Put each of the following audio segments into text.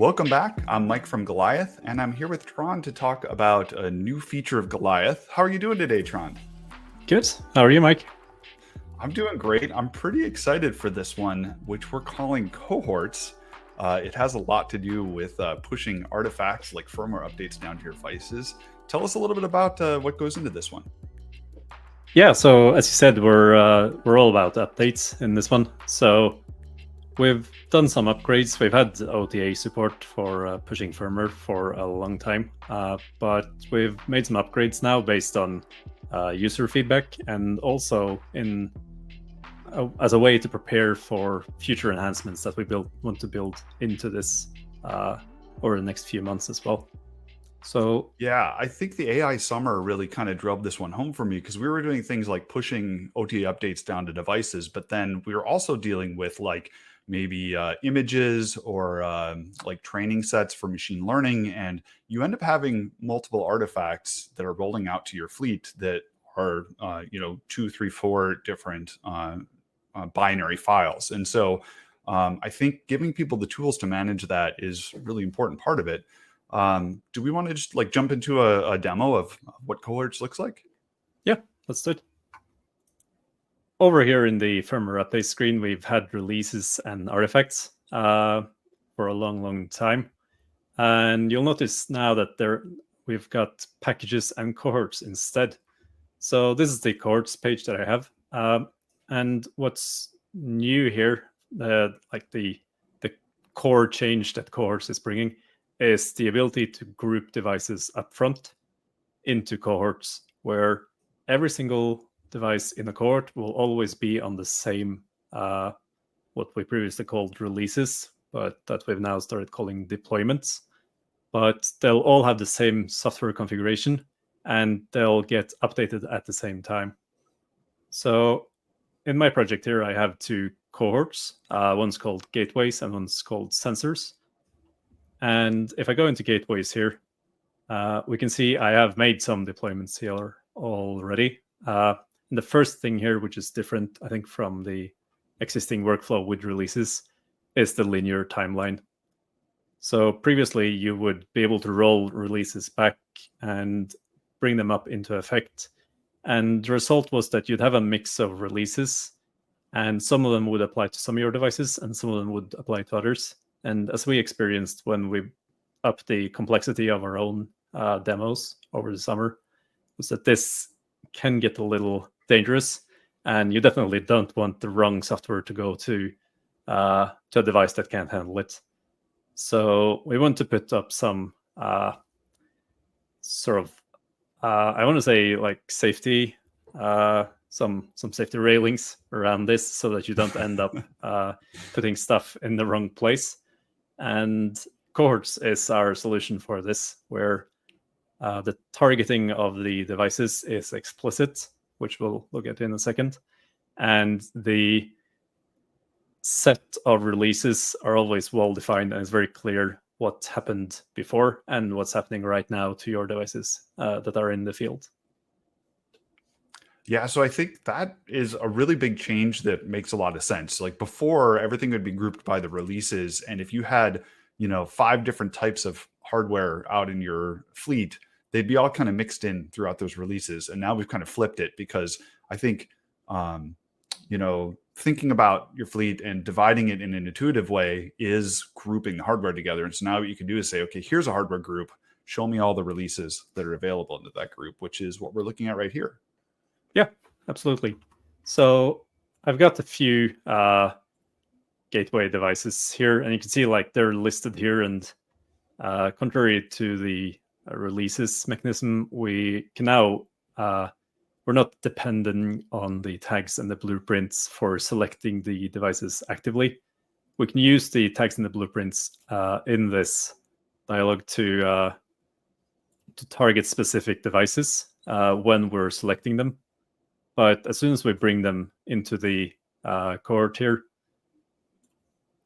Welcome back. I'm Mike from Golioth, and I'm here with Tron to talk about a new feature of Golioth. How are you doing today, Tron? Good. How are you, Mike? I'm doing great. I'm pretty excited for this one, which we're calling Cohorts. It has a lot to do with pushing artifacts like firmware updates down to your devices. Tell us a little bit about what goes into this one. Yeah. So as you said, we're all about updates in this one. So we've done some upgrades. We've had OTA support for pushing firmware for a long time, but we've made some upgrades now based on user feedback and also as a way to prepare for future enhancements that we want to build into this over the next few months as well. So yeah, I think the AI summer really kind of drove this one home for me because we were doing things like pushing OTA updates down to devices, but then we were also dealing with like maybe images or like training sets for machine learning, and you end up having multiple artifacts that are rolling out to your fleet that are 2, 3, 4 different binary files, and so I think giving people the tools to manage that is really important part of it. Do we want to just like jump into a demo of what Cohorts looks like? yeah, let's do it. Over here in the firmware update screen, we've had releases and artifacts for a long time. And you'll notice now that we've got packages and cohorts instead. So this is the cohorts page that I have. And what's new here, like the core change that cohorts is bringing, is the ability to group devices up front into cohorts, where every single device in a cohort will always be on the same, what we previously called releases, but that we've now started calling deployments. But they'll all have the same software configuration, and they'll get updated at the same time. So in my project here, I have two cohorts. One's called gateways and one's called sensors. And if I go into gateways here, we can see I have made some deployments here already. And the first thing here, which is different, I think, from the existing workflow with releases, is the linear timeline. So previously, you would be able to roll releases back and bring them up into effect. And the result was that you'd have a mix of releases, and some of them would apply to some of your devices, and some of them would apply to others. And as we experienced when we upped the complexity of our own demos over the summer, was that this can get a little dangerous, and you definitely don't want the wrong software to go to a device that can't handle it. So we want to put up some sort of, I want to say like safety, some safety railings around this so that you don't end up putting stuff in the wrong place. And Cohorts is our solution for this, where the targeting of the devices is explicit, which we'll look at in a second. And the set of releases are always well-defined, and it's very clear what happened before and what's happening right now to your devices that are in the field. Yeah, so I think that is a really big change that makes a lot of sense. Like before, everything would be grouped by the releases, and if you had, 5 different types of hardware out in your fleet, they'd be all kind of mixed in throughout those releases. And now we've kind of flipped it because I think, thinking about your fleet and dividing it in an intuitive way is grouping the hardware together. And so now what you can do is say, okay, here's a hardware group. Show me all the releases that are available into that group, which is what we're looking at right here. Yeah, absolutely. So I've got a few gateway devices here, and you can see like they're listed here. And contrary to the releases mechanism, we can now, we're not dependent on the tags and the blueprints for selecting the devices actively. We can use the tags and the blueprints in this dialog to target specific devices when we're selecting them. But as soon as we bring them into the cohort here,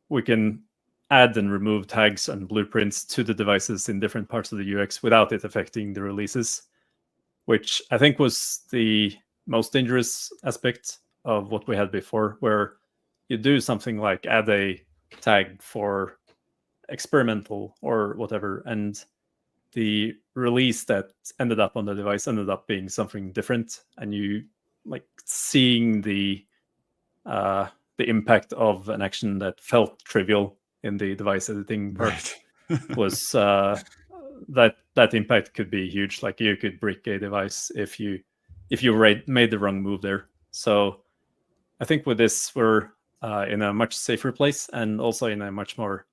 we can add and remove tags and blueprints to the devices in different parts of the UX without it affecting the releases, which I think was the most dangerous aspect of what we had before, where you do something like add a tag for experimental or whatever, and the release that ended up on the device ended up being something different, and you like seeing the impact of an action that felt trivial in the device editing part was that impact could be huge. Like you could brick a device if you made the wrong move there. So I think with this we're in a much safer place, and also in a much more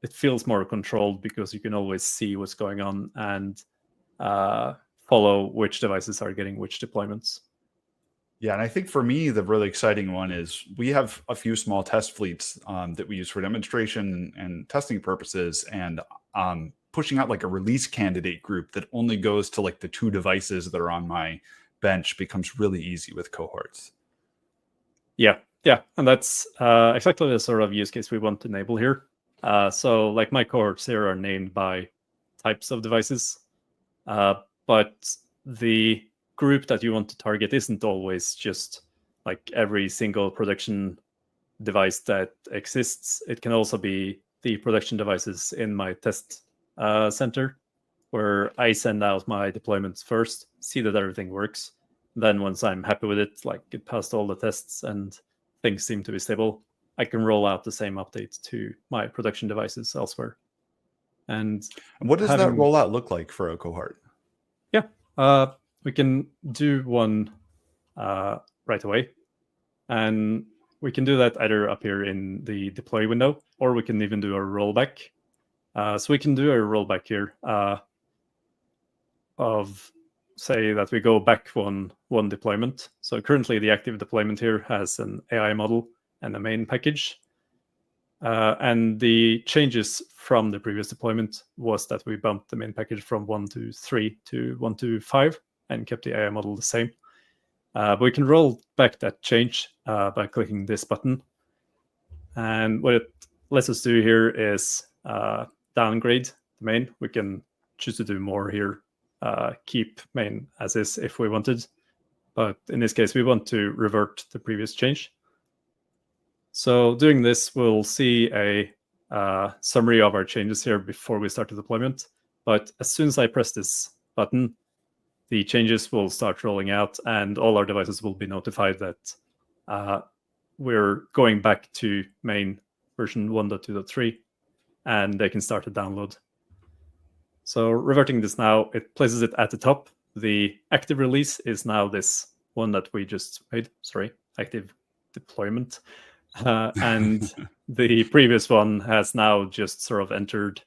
it feels more controlled, because you can always see what's going on and follow which devices are getting which deployments. Yeah, and I think for me, the really exciting one is we have a few small test fleets that we use for demonstration and testing purposes, and pushing out like a release candidate group that only goes to like the 2 devices that are on my bench becomes really easy with cohorts. Yeah, and that's exactly the sort of use case we want to enable here. So like my cohorts here are named by types of devices, but the group that you want to target isn't always just like every single production device that exists. It can also be the production devices in my test center, where I send out my deployments first, see that everything works. Then once I'm happy with it, like it passed all the tests and things seem to be stable, I can roll out the same update to my production devices elsewhere. And what does that rollout look like for a cohort? Yeah, we can do one right away. And we can do that either up here in the deploy window, or we can even do a rollback. So we can do a rollback here of, say that we go back one deployment. So currently the active deployment here has an AI model and a main package. And the changes from the previous deployment was that we bumped the main package from 1 to 3 to 1 to 5 and kept the AI model the same. But we can roll back that change by clicking this button. And what it lets us do here is downgrade the main. We can choose to do more here, keep main as is if we wanted. But in this case, we want to revert the previous change. So doing this, we'll see a summary of our changes here before we start the deployment. But as soon as I press this button, the changes will start rolling out, and all our devices will be notified that we're going back to main version 1.2.3, and they can start to download. So reverting this now, it places it at the top. The active release is now this one that we just made, active deployment. And the previous one has now just sort of entered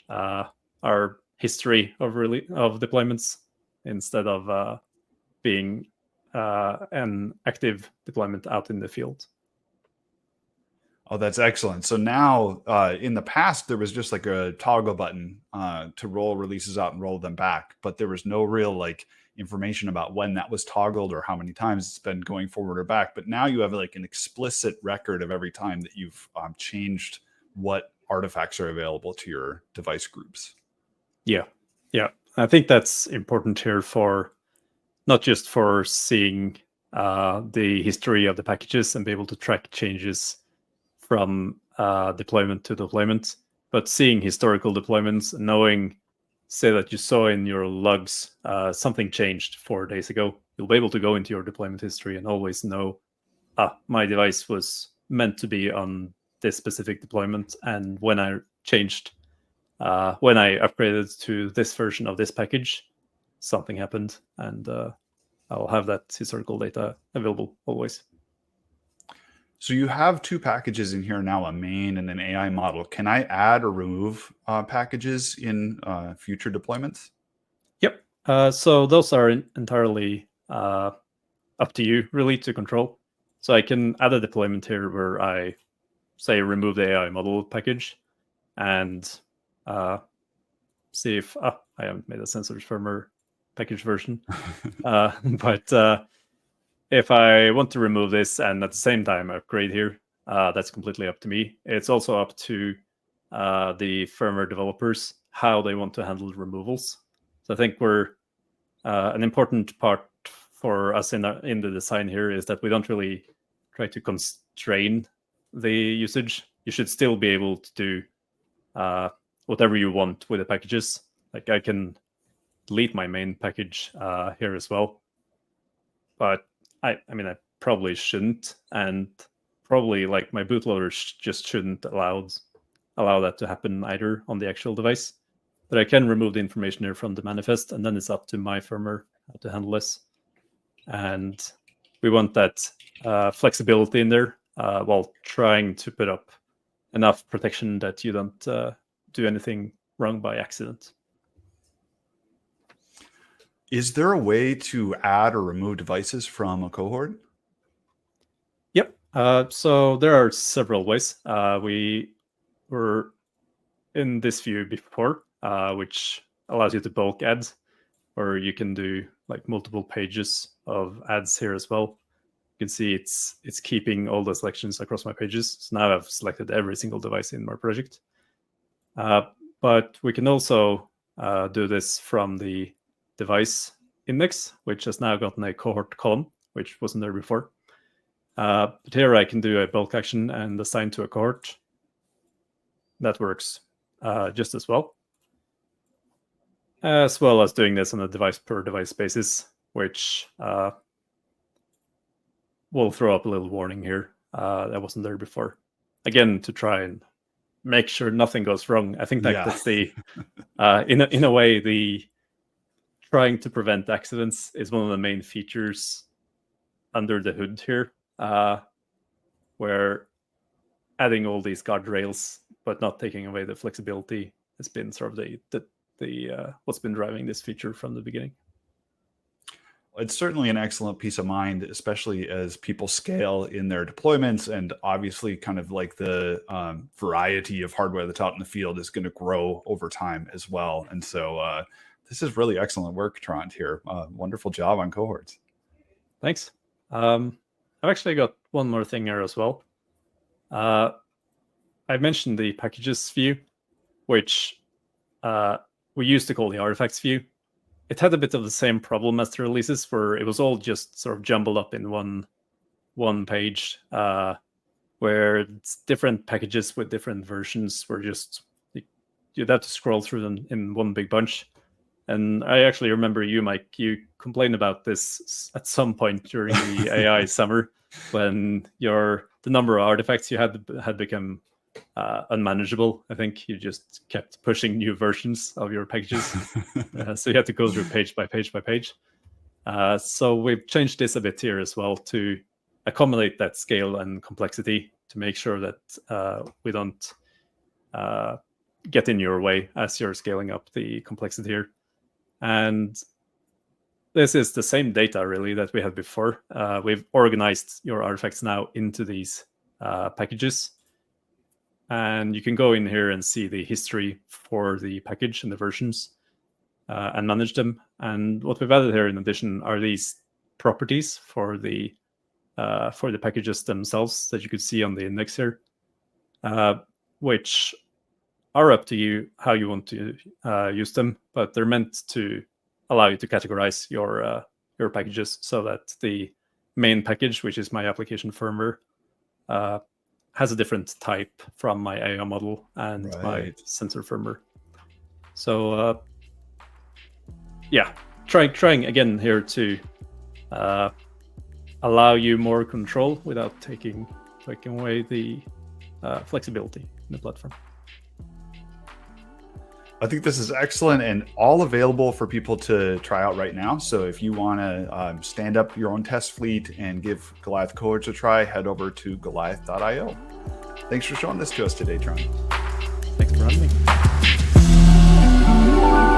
our history of deployments, instead of being an active deployment out in the field. Oh, that's excellent. So now in the past, there was just like a toggle button to roll releases out and roll them back, but there was no real like information about when that was toggled or how many times it's been going forward or back. But now you have like an explicit record of every time that you've changed what artifacts are available to your device groups. Yeah. I think that's important here, for not just for seeing the history of the packages and be able to track changes from deployment to deployment, but seeing historical deployments, knowing, say that you saw in your logs something changed 4 days ago, you'll be able to go into your deployment history and always know, my device was meant to be on this specific deployment, and when I changed, when I upgraded to this version of this package, something happened, and I'll have that historical data available always. So you have 2 packages in here now, a main and an AI model. Can I add or remove packages in future deployments? Yep. So those are entirely up to you, really, to control. So I can add a deployment here where I, say, remove the AI model package and see if I haven't made a sensors firmware package version. But if I want to remove this and at the same time upgrade here, that's completely up to me. It's also up to the firmware developers how they want to handle removals. So I think we're an important part for us in the design here is that we don't really try to constrain the usage. you should still be able to do whatever you want with the packages. Like I can delete my main package here as well, but I mean I probably shouldn't, and probably like my bootloader just shouldn't allow that to happen either on the actual device. But I can remove the information here from the manifest, and then it's up to my firmware to handle this. And we want that flexibility in there while trying to put up enough protection that you don't do anything wrong by accident. Is there a way to add or remove devices from a cohort? Yep. So there are several ways. We were in this view before, which allows you to bulk add, or you can do like multiple pages of ads here as well. You can see it's keeping all the selections across my pages. So now I've selected every single device in my project. But we can also do this from the device index, which has now gotten a cohort column, which wasn't there before. But here I can do a bulk action and assign to a cohort. That works just as well as doing this on a device per device basis, which will throw up a little warning here that wasn't there before. Again, to try and make sure nothing goes wrong. I think that's the in a way, the trying to prevent accidents is one of the main features under the hood here, where adding all these guardrails but not taking away the flexibility has been sort of the what's been driving this feature from the beginning. It's certainly an excellent peace of mind, especially as people scale in their deployments, and obviously kind of like the variety of hardware that's out in the field is going to grow over time as well. And so this is really excellent work, Trond, here. Wonderful job on cohorts. Thanks. I've actually got one more thing here as well. I mentioned the packages view, which we used to call the artifacts view. It had a bit of the same problem as the releases, where it was all just sort of jumbled up in one page, where it's different packages with different versions were just, you'd have to scroll through them in one big bunch. And I actually remember you, Mike, you complained about this at some point during the AI summer, when the number of artifacts you had become unmanageable. I think you just kept pushing new versions of your packages. So you had to go through page by page by page. So we've changed this a bit here as well to accommodate that scale and complexity, to make sure that we don't get in your way as you're scaling up the complexity here. And this is the same data really that we had before. We've organized your artifacts now into these packages. And you can go in here and see the history for the package and the versions and manage them. And what we've added here in addition are these properties for the packages themselves that you could see on the index here, which are up to you how you want to use them, but they're meant to allow you to categorize your packages so that the main package, which is my application firmware, has a different type from my AI model and my sensor firmware. So yeah, trying again here to allow you more control without taking away the flexibility in the platform. I think this is excellent and all available for people to try out right now. So if you want to stand up your own test fleet and give Golioth Cohorts a try, head over to golioth.io. Thanks for showing this to us today, Trond. Thanks for having me.